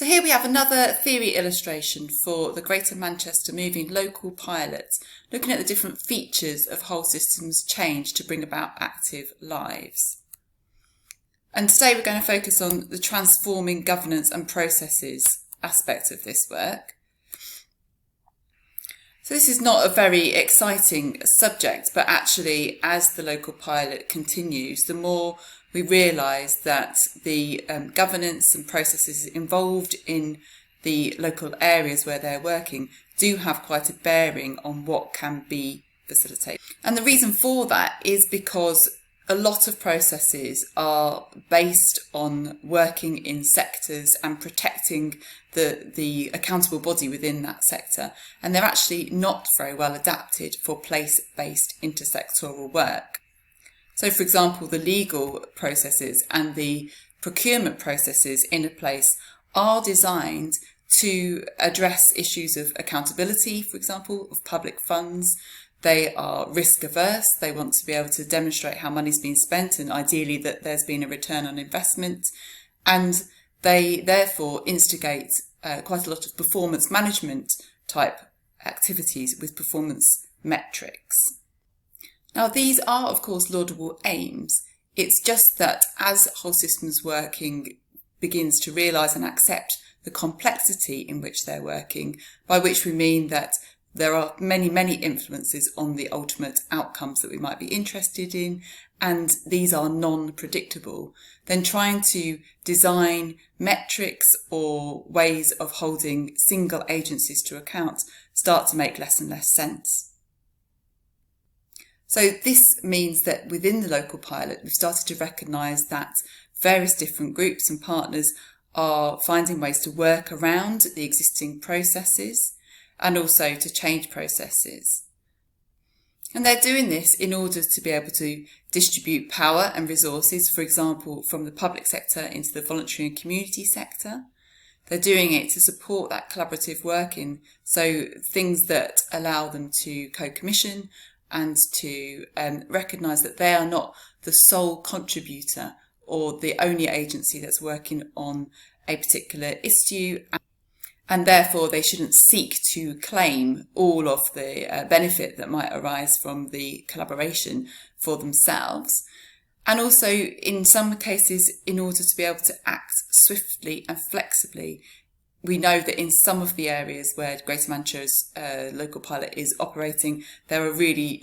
So here we have another theory illustration for the Greater Manchester Moving Local Pilot, looking at the different features of whole systems change to bring about active lives. And today we're going to focus on the transforming governance and processes aspect of this work. So this is not a very exciting subject, but actually as the local pilot continues, the more we realise that the governance and processes involved in the local areas where they're working do have quite a bearing on what can be facilitated. And the reason for that is because a lot of processes are based on working in sectors and protecting the accountable body within that sector, and they're actually not very well adapted for place-based intersectoral work. So, for example, the legal processes and the procurement processes in a place are designed to address issues of accountability, for example, of public funds. They are risk averse. They want to be able to demonstrate how money's been spent and ideally that there's been a return on investment. And they therefore instigate quite a lot of performance management type activities with performance metrics. Now, these are, of course, laudable aims. It's just that as whole systems working begins to realise and accept the complexity in which they're working, by which we mean that there are many, many influences on the ultimate outcomes that we might be interested in, and these are non-predictable, then trying to design metrics or ways of holding single agencies to account start to make less and less sense. So this means that within the local pilot, we've started to recognise that various different groups and partners are finding ways to work around the existing processes and also to change processes. And they're doing this in order to be able to distribute power and resources, for example, from the public sector into the voluntary and community sector. They're doing it to support that collaborative working, so things that allow them to co-commission and to recognise that they are not the sole contributor or the only agency that's working on a particular issue, and therefore they shouldn't seek to claim all of the benefit that might arise from the collaboration for themselves. And also, in some cases, in order to be able to act swiftly and flexibly, we know that in some of the areas where Greater Manchester's local pilot is operating, there are really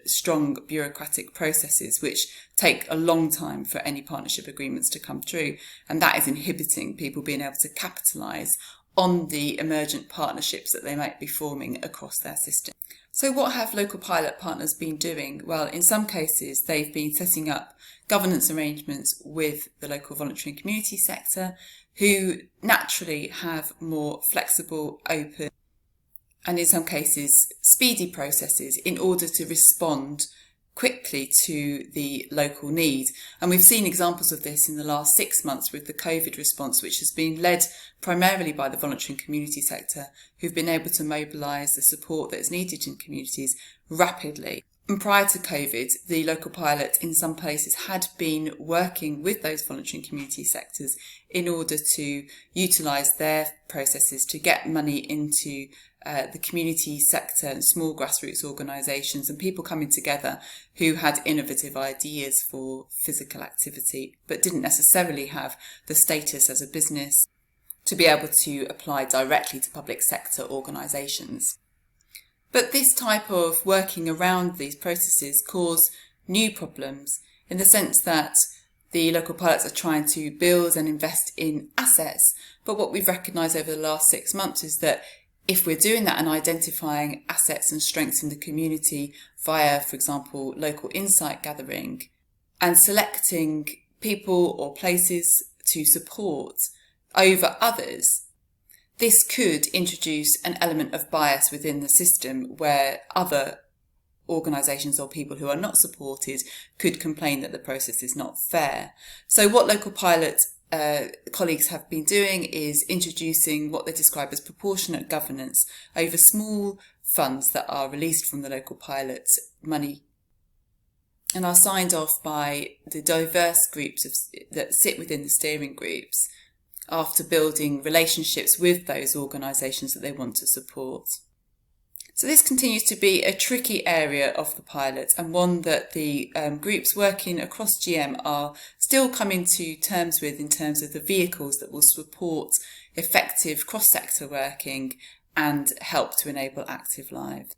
strong bureaucratic processes which take a long time for any partnership agreements to come through. And that is inhibiting people being able to capitalise on the emergent partnerships that they might be forming across their system. So what have local pilot partners been doing? Well, in some cases, they've been setting up governance arrangements with the local voluntary and community sector, who naturally have more flexible, open, and in some cases speedy processes in order to respond quickly to the local need. And we've seen examples of this in the last 6 months with the COVID response, which has been led primarily by the voluntary and community sector, who've been able to mobilise the support that is needed in communities rapidly. And prior to COVID, the local pilot in some places had been working with those voluntary and community sectors in order to utilise their processes to get money into the community sector and small grassroots organisations and people coming together who had innovative ideas for physical activity but didn't necessarily have the status as a business to be able to apply directly to public sector organisations. But this type of working around these processes cause new problems in the sense that the local pilots are trying to build and invest in assets. But what we've recognised over the last 6 months is that if we're doing that and identifying assets and strengths in the community via, for example, local insight gathering and selecting people or places to support over others, this could introduce an element of bias within the system where other organisations or people who are not supported could complain that the process is not fair. So what local pilot colleagues have been doing is introducing what they describe as proportionate governance over small funds that are released from the local pilot money and are signed off by the diverse groups that sit within the steering groups after building relationships with those organisations that they want to support. So this continues to be a tricky area of the pilot, and one that the groups working across GM are still coming to terms with in terms of the vehicles that will support effective cross-sector working and help to enable active lives.